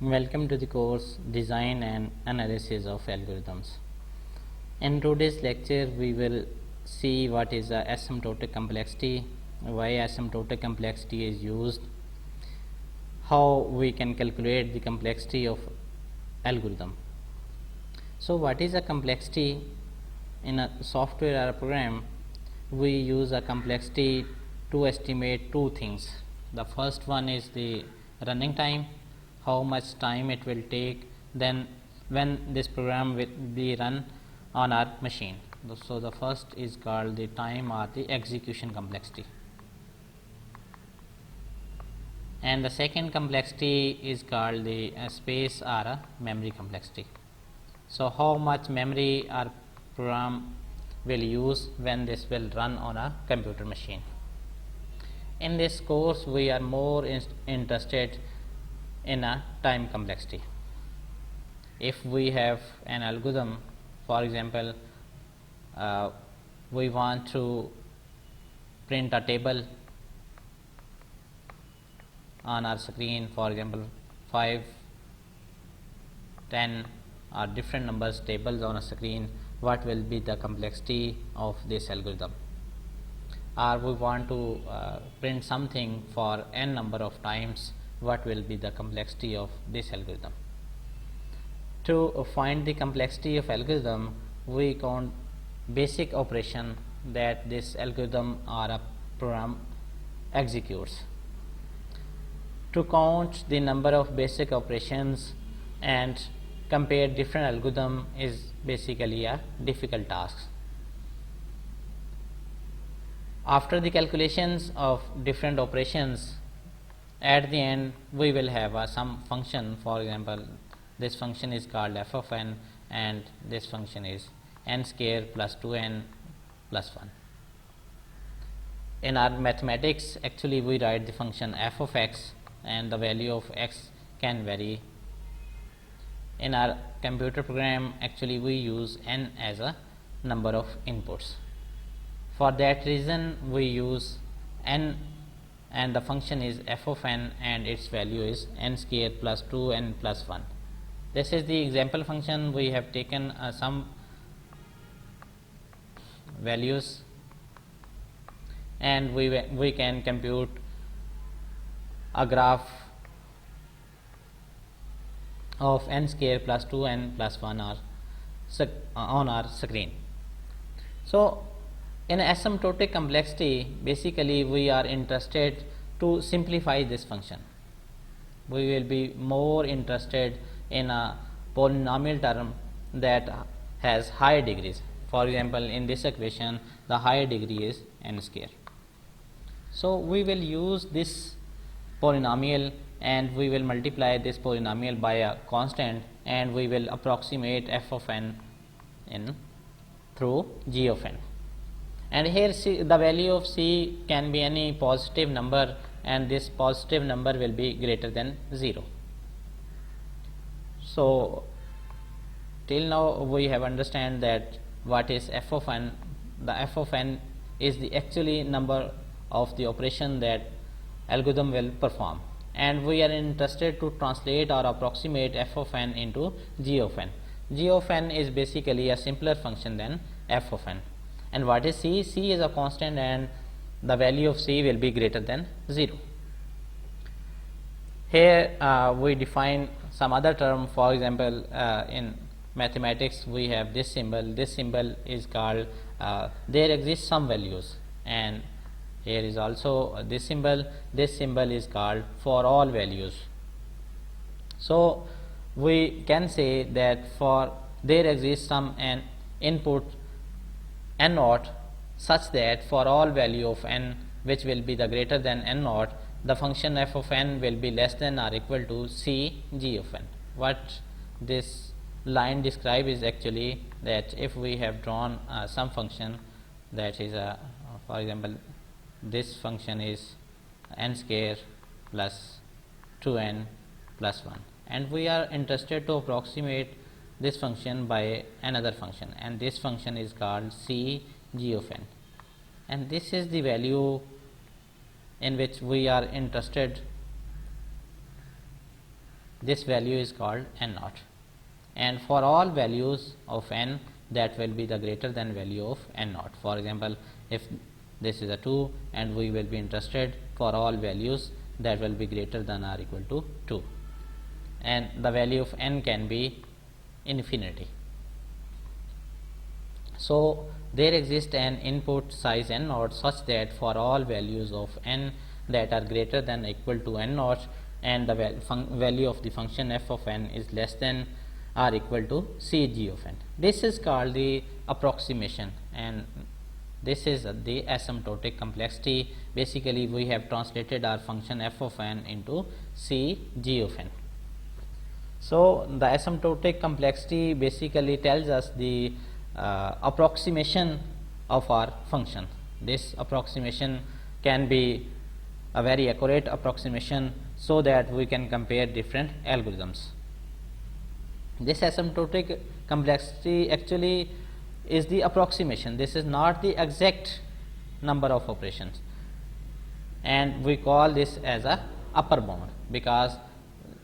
Welcome to the course Design and Analysis of Algorithms. In today's lecture, we will see what is the asymptotic complexity, why asymptotic complexity is used, how we can calculate the complexity of algorithm. So what is a complexity? In a software or a program, we use a complexity to estimate two things. The first one is the running time, how much time it will take then when this program will be run on our machine. So the first is called the time or the execution complexity, and the second complexity is called the space or a memory complexity. So how much memory our program will use when this will run on a computer machine. In this course, we are more interested in a time complexity. If we have an algorithm, for example, we want to print a table on our screen, for example 5, 10 or different numbers tables on a screen, what will be the complexity of this algorithm? Or we want to print something for n number of times, what will be the complexity of this algorithm? To find the complexity of algorithm, we count basic operation that this algorithm or a program executes. To count the number of basic operations and compare different algorithm is basically a difficult task. After the calculations of different operations, at the end we will have some function. For example, this function is called f of n and this function is n square plus 2n plus 1. In our mathematics, actually we write the function f of x and the value of x can vary. In our computer program, actually we use n as a number of inputs. For that reason we use n and the function is f of n and its value is n square plus 2n plus 1. This is the example function. We have taken some values and we can compute a graph of n square plus 2n plus 1 on our screen. So in asymptotic complexity, basically we are interested to simplify this function. We will be more interested in a polynomial term that has higher degrees. For example, in this equation the higher degree is n square. So we will use this polynomial and we will multiply this polynomial by a constant and we will approximate f of n through g of n. And here the value of c can be any positive number and this positive number will be greater than 0. So till now we have understand that what is f of n. The f of n is the actually number of the operation that algorithm will perform, and we are interested to translate or approximate f of n into g of n. G of n is basically a simpler function than f of n. And what is c? C is a constant and the value of c will be greater than 0. Here we define some other term. For example, in mathematics we have this symbol. This symbol is called there exist some values, and here is also this symbol. This symbol is called for all values. So we can say that for there exists some an input n naught such that for all value of n which will be the greater than n naught, the function f of n will be less than or equal to c g of n. What this line describe is actually that if we have drawn some function that is for example this function is n square plus 2n plus 1, and we are interested to approximate this function by another function, and this function is called c g of n, and this is the value in which we are interested this value is called n naught, and for all values of n, that will be the greater than value of n naught. For example, if this is a 2 and we will be interested for all values that will be greater than or equal to 2, and the value of n can be infinity. So there exists an input size n naught such that for all values of n that are greater than or equal to n naught, and the value of the function f of n is less than or equal to Cg of n. This is called the approximation, and this is the asymptotic complexity. Basically, we have translated our function f of n into Cg of n. So the asymptotic complexity basically tells us the approximation of our function. This approximation can be a very accurate approximation so that we can compare different algorithms. This asymptotic complexity actually is the approximation. This is not the exact number of operations, and we call this as a upper bound, because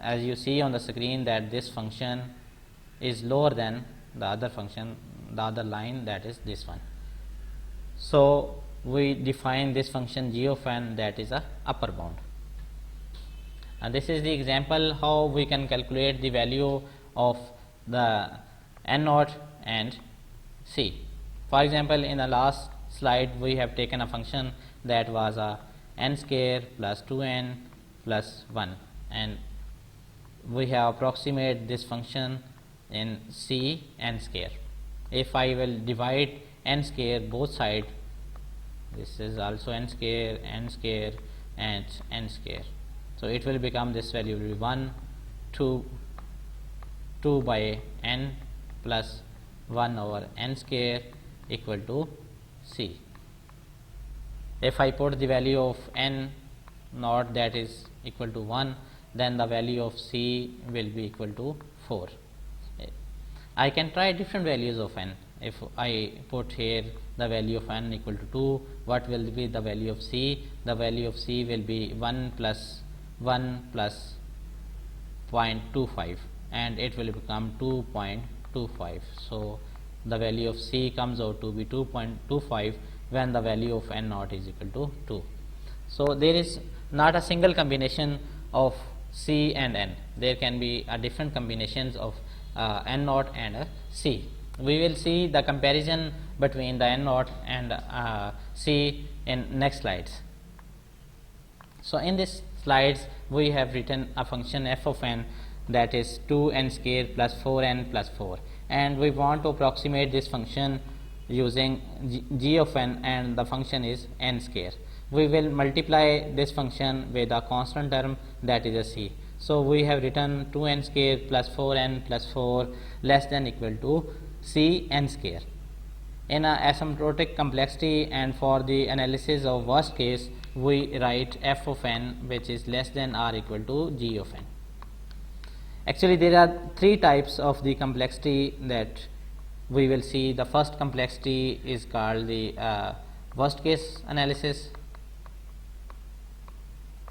as you see on the screen that this function is lower than the other function, the other line, that is this one. So we define this function g of n, that is a upper bound, and this is the example how we can calculate the value of the n naught and c. For example, in the last slide we have taken a function that was a n square plus 2n plus 1, and we have approximated this function in c n square. If I will divide n square both sides, this is also n square and n square, so it will become, this value will be 1 2 by n plus 1 over n square equal to c. If I put the value of n naught, that is equal to 1, then the value of c will be equal to 4. I can try different values of n. If I put here the value of n equal to 2, what will be the value of c? The value of c will be 1 plus 0.25, and it will become 2.25. So the value of c comes out to be 2.25 when the value of n naught is equal to 2. So there is not a single combination of c and n. There can be a different combinations of n naught and c. We will see the comparison between the n naught and c in next slides. So in this slides we have written a function f of n, that is 2n square plus 4n plus 4, and we want to approximate this function using g of n, and the function is n square. We will multiply this function with a constant term, that is a c. So we have written 2n square plus 4n plus 4 less than equal to c n square. In a asymptotic complexity and for the analysis of worst case, we write f of n which is less than or equal to g of n. Actually, there are three types of the complexity that we will see. The first complexity is called the worst case analysis.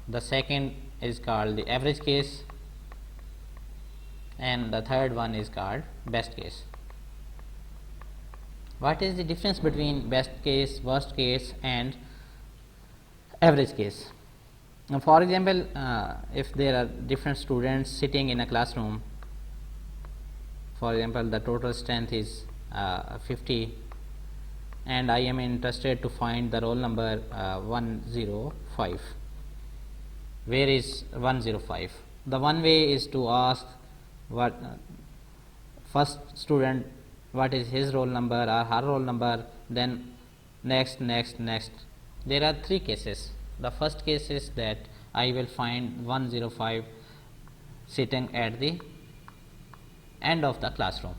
The second is called the average case, and the third one is called best case. What is the difference between best case, worst case and average case? Now, for example, if there are different students sitting in a classroom, for example the total strength is 50, and I am interested to find the roll number 105. Where is 105? The one way is to ask what first student what is his roll number or her roll number, then next. There are three cases. The first case is that I will find 105 sitting at the end of the classroom.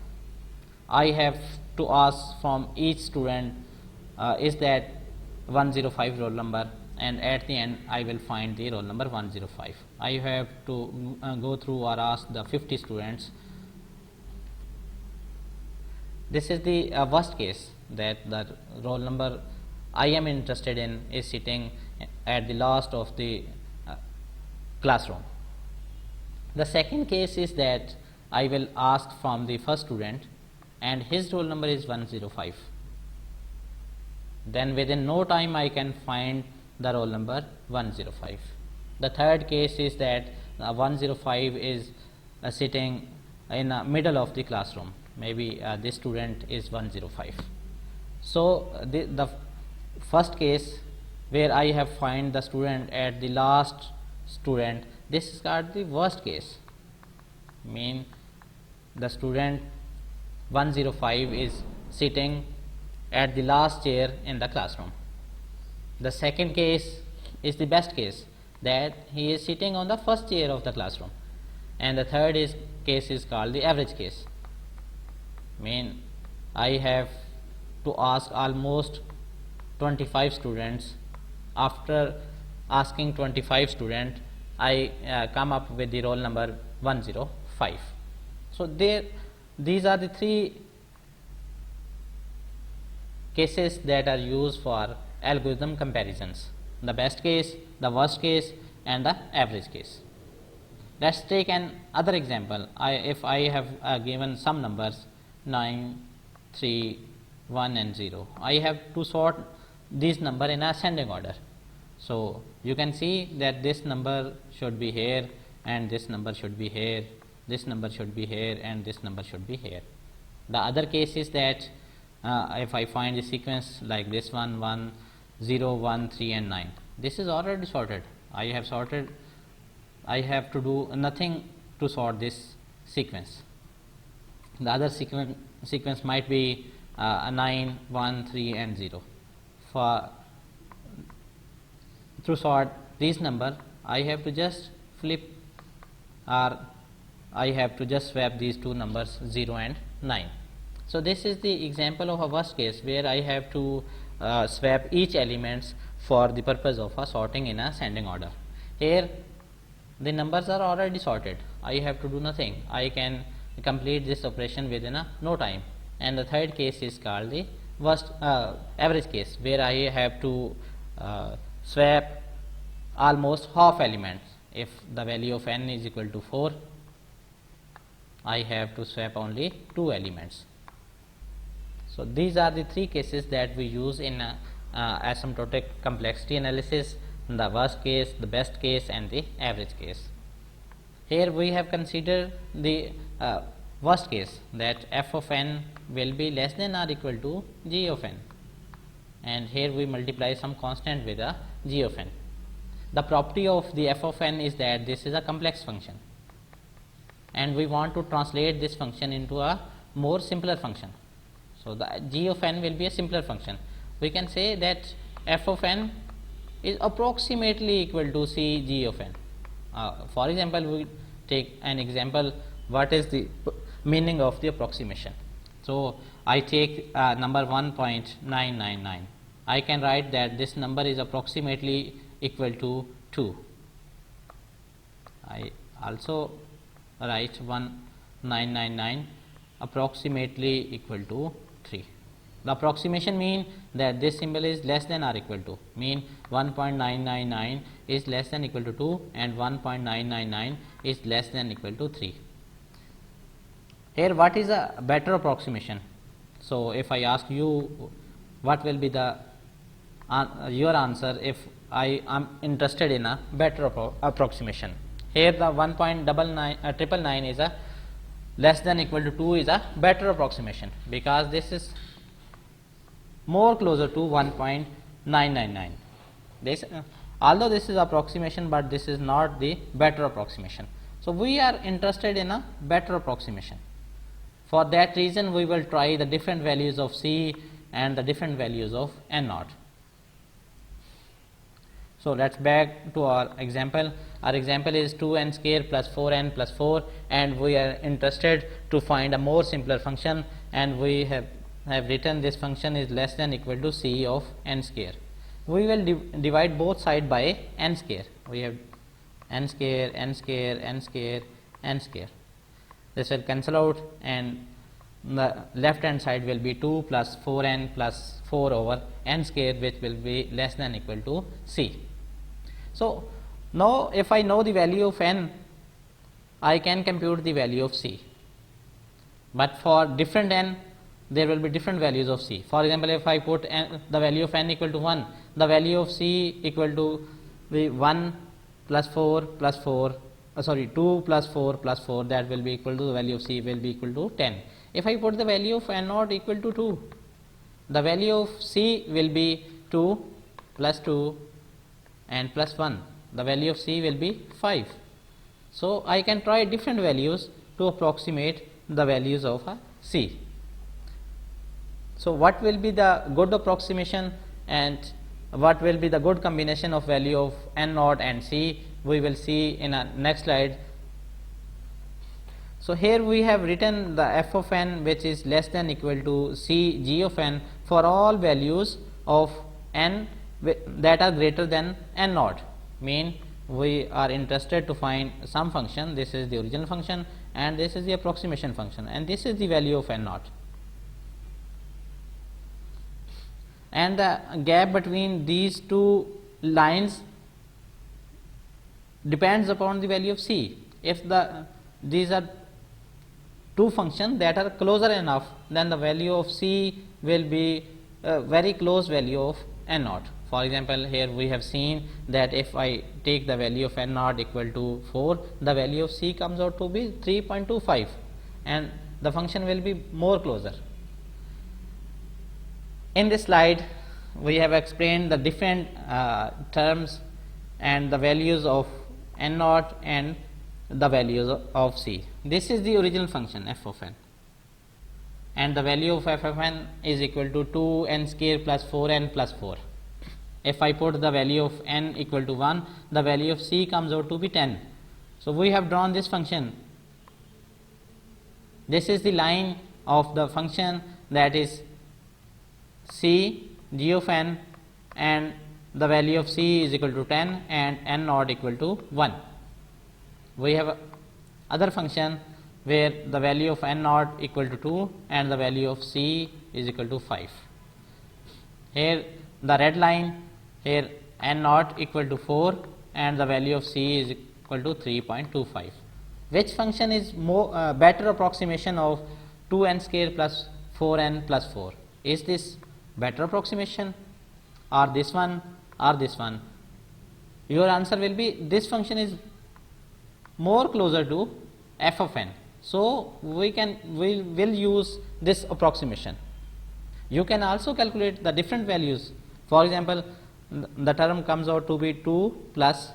I have to ask from each student is that 105 roll number, and at the end I will find the roll number 105. I have to go through or ask the 50 students. This is the worst case, that the roll number I am interested in is sitting at the last of the classroom. The second case is that I will ask from the first student and his roll number is 105. Then within no time I can find the roll number 105. The third case is that 105 is sitting in the middle of the classroom. Maybe this student is 105. So the first case where I have find the student at the last student, this is called the worst case. Mean the student 105 is sitting at the last chair in the classroom. The second case is the best case, that he is sitting on the first chair of the classroom, and the third case is called the average case. Mean I have to ask almost 25 students. After asking 25 students, I come up with the roll number 105. So these are the three cases that are used for algorithm comparisons: the best case, the worst case, and the average case. Let's take an other example. If I have given some numbers 9, 3, 1 and 0, I have to sort these number in ascending order. So you can see that this number should be here, and this number should be here, this number should be here, and this number should be here. The other case is that if I find the sequence like this one, 1, 0, 1, 3 and 9, this is already sorted. I have sorted. I have to do nothing to sort this sequence. The other sequence might be 9, 1, 3 and 0. To sort these number, I have to just flip, or I have to just swap these two numbers 0 and 9. So this is the example of a worst case where I have to swap each elements for the purpose of a sorting in ascending order. Here the numbers are already sorted. I have to do nothing. I can complete this operation within no time. And the third case is called the average case, where I have to swap almost half elements. If the value of n is equal to 4, I have to swap only 2 elements. So these are the three cases that we use in asymptotic complexity analysis: the worst case, the best case, and the average case. Here we have considered the worst case, that f of n will be less than or equal to g of n, and here we multiply some constant with a g of n. The property of the f of n is that this is a complex function, and we want to translate this function into a more simpler function. So the g of n will be a simpler function. We can say that f of n is approximately equal to c g of n. For example, we take an example. What is the meaning of the approximation? So I take number 1.999. I can write that this number is approximately equal to 2. I also write 1999 approximately equal to 3. The approximation mean that this symbol is less than or equal to, mean 1.999 is less than equal to 2 and 1.999 is less than equal to 3. Here what is a better approximation? So if I ask you what will be the your answer if I am interested in a better approximation. Here the 1.999 is a less than equal to 2 is a better approximation, because this is more closer to 1.999. This although this is approximation, but this is not the better approximation. So we are interested in a better approximation. For that reason we will try the different values of c and the different values of n naught. So let's back to our example. Our example is 2n square plus 4n plus 4, and we are interested to find a more simpler function, and we have written this function is less than equal to c of n square. We will divide both side by n square. We have n square, n square, n square, n square. This will cancel out, and the left hand side will be 2 plus 4n plus 4 over n square, which will be less than equal to c. So now if I know the value of n, I can compute the value of C. But for different n, there will be different values of C. For example, if I put the value of n equal to 1, the value of C equal to be 1 plus 4 plus 4, 2 plus 4 plus 4, that will be equal to the value of C will be equal to 10. If I put the value of n naught equal to 2, the value of C will be 2 plus 2 and plus 1. The value of C will be 5. So I can try different values to approximate the values of C. So what will be the good approximation and what will be the good combination of value of n naught and C, we will see in a next slide. So here we have written the f of n which is less than equal to C g of n for all values of n that are greater than n naught. Mean we are interested to find some function. This is the original function and this is the approximation function, and this is the value of n naught. And the gap between these two lines depends upon the value of C. If these are two functions that are closer enough, then the value of C will be a very close value of n naught. For example, here we have seen that if I take the value of n naught equal to 4, the value of C comes out to be 3.25 and the function will be more closer. In this slide, we have explained the different terms and the values of n naught and the values of C. This is the original function f of n, and the value of f of n is equal to 2n square plus 4n plus 4. If I put the value of n equal to 1, the value of C comes out to be 10. So we have drawn this function. This is the line of the function, that is C g of n, and the value of C is equal to 10 and n naught equal to 1. We have other function where the value of n naught equal to 2 and the value of C is equal to 5. Here the red line, here n naught equal to 4 and the value of C is equal to 3.25. Which function is more better approximation of 2n square plus 4n plus 4? Is this better approximation or this one or this one? Your answer will be this function is more closer to f of n. So we will use this approximation. You can also calculate the different values. For example, the term comes out to be 2 plus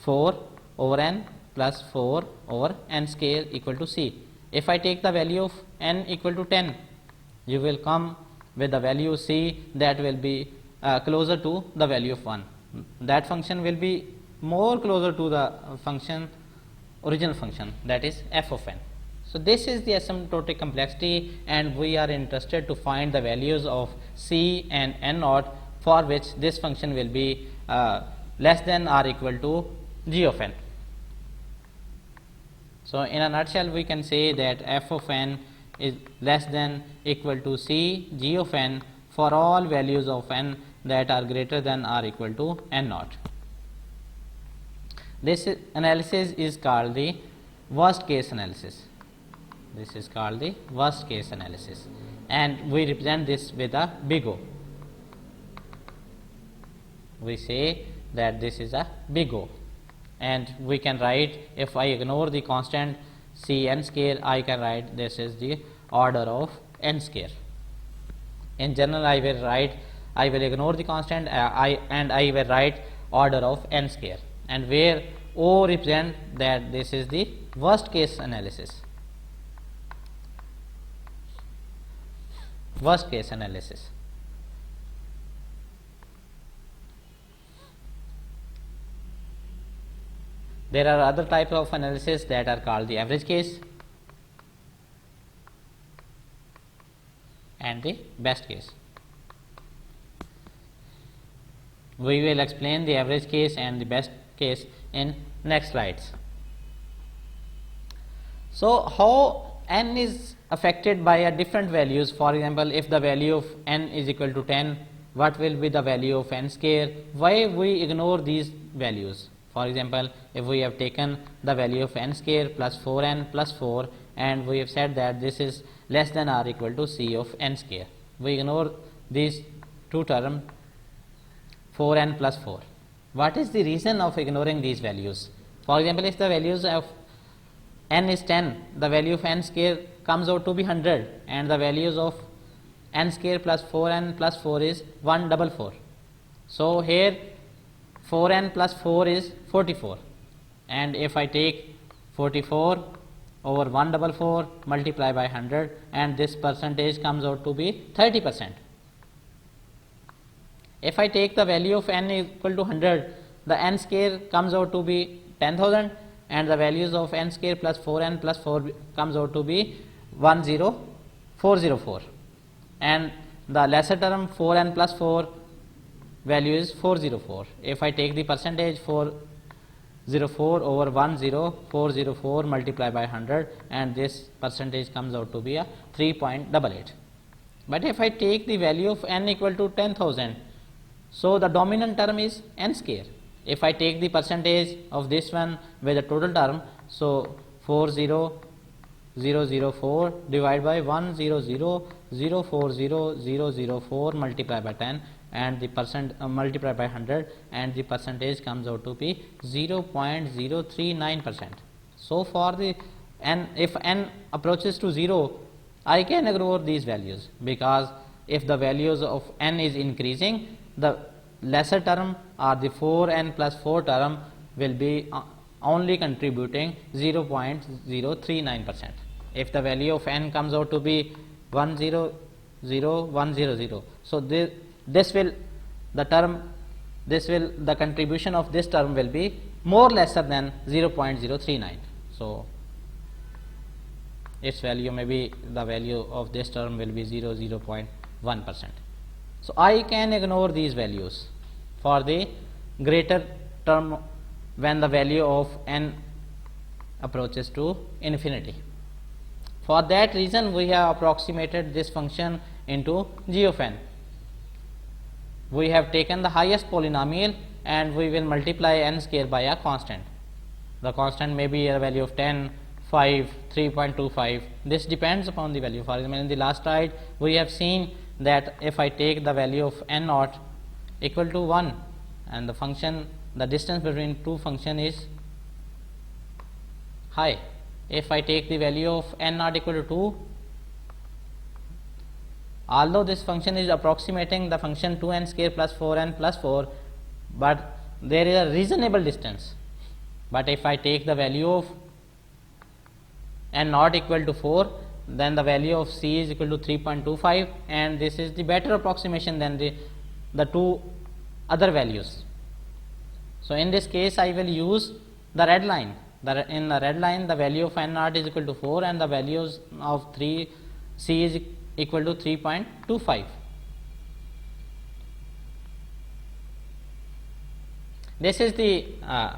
4 over n plus 4 over n square equal to C. If I take the value of n equal to 10, you will come with the value C that will be closer to the value of 1. That function will be more closer to the function, original function, that is f of n. So this is the asymptotic complexity, and we are interested to find the values of C and n naught for which this function will be less than or equal to g of n. So in a nutshell, we can say that f of n is less than equal to C g of n for all values of n that are greater than or equal to n naught. This analysis is called the worst case analysis. This is called the worst case analysis, and we represent this with a big O. We say that this is a big O, and we can write, if I ignore the constant C n square, I can write this is the order of n square. In general, I will ignore the constant and I will write order of n square, and where O represent that this is the worst case analysis. Worst case analysis. There are other types of analysis that are called the average case and the best case. We will explain the average case and the best case in next slides. So how n is affected by a different values? For example, if the value of n is equal to 10, what will be the value of n square? Why we ignore these values? For example, if we have taken the value of n square plus 4n plus 4 and we have said that this is less than or equal to c of n square, we ignore these two terms 4n plus 4. What is the reason of ignoring these values? For example, if the values of n is 10, the value of n square comes out to be 100 and the values of n square plus 4n plus 4 is 144. So here 4n plus 4 is 44, and if I take 44 over 144 multiply by 100, and this percentage comes out to be 30%. If I take the value of n equal to 100, the n square comes out to be 10,000 and the values of n square plus 4n plus 4 comes out to be 10404, and the lesser term 4n plus 4 value is 404. If I take the percentage 404 over 10404 multiply by 100, and this percentage comes out to be a 3.88. But if I take the value of n equal to 10,000, so the dominant term is n square. If I take the percentage of this one with the total term, so 40004 divided by 100040004 multiplied by 10 and the percent multiplied by 100, and the percentage comes out to be 0.039%. So for the n, if n approaches to 0, I can ignore these values, because if the values of n is increasing, the lesser term or the 4n plus 4 term will be only contributing 0.039%. If the value of n comes out to be 100,100, so the contribution of this term will be more lesser than 0.039. So its value may be, the value of this term will be 0.1%. So I can ignore these values for the greater term when the value of n approaches to infinity. For that reason, we have approximated this function into g of n. We have taken the highest polynomial and we will multiply n square by a constant. The constant may be a value of 10, 5, 3.25. This depends upon the value. For example, in the last slide we have seen that if I take the value of n naught equal to 1 and the function, the distance between two function is high. If I take the value of n naught equal to 2, although this function is approximating the function 2n square plus 4n plus 4, but there is a reasonable distance. But if I take the value of n naught equal to 4, then the value of c is equal to 3.25, and this is the better approximation than the two other values. So in this case I will use the red line. In the red line the value of n naught is equal to 4 and the values of c is equal to 3.25. This is the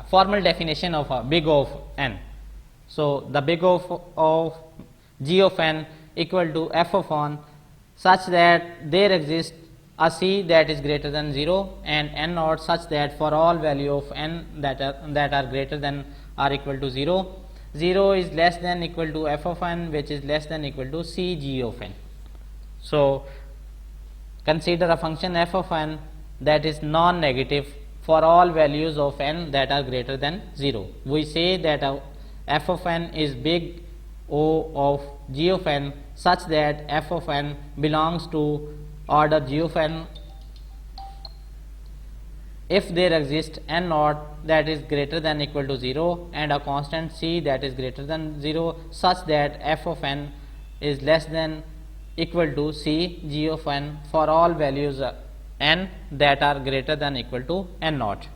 formal definition of big O of n. So the big O of g of n equal to f of n such that there exists a c that is greater than 0 and n naught such that for all value of n that are greater than or equal to 0, 0 is less than equal to f of n, which is less than equal to c g of n. So consider a function f of n that is non-negative for all values of n that are greater than 0. We say that f of n is big O of g of n such that f of n belongs to order g of n if there exists n naught that is greater than equal to 0 and a constant c that is greater than 0 such that f of n is less than equal to c g of n for all values n that are greater than equal to n naught.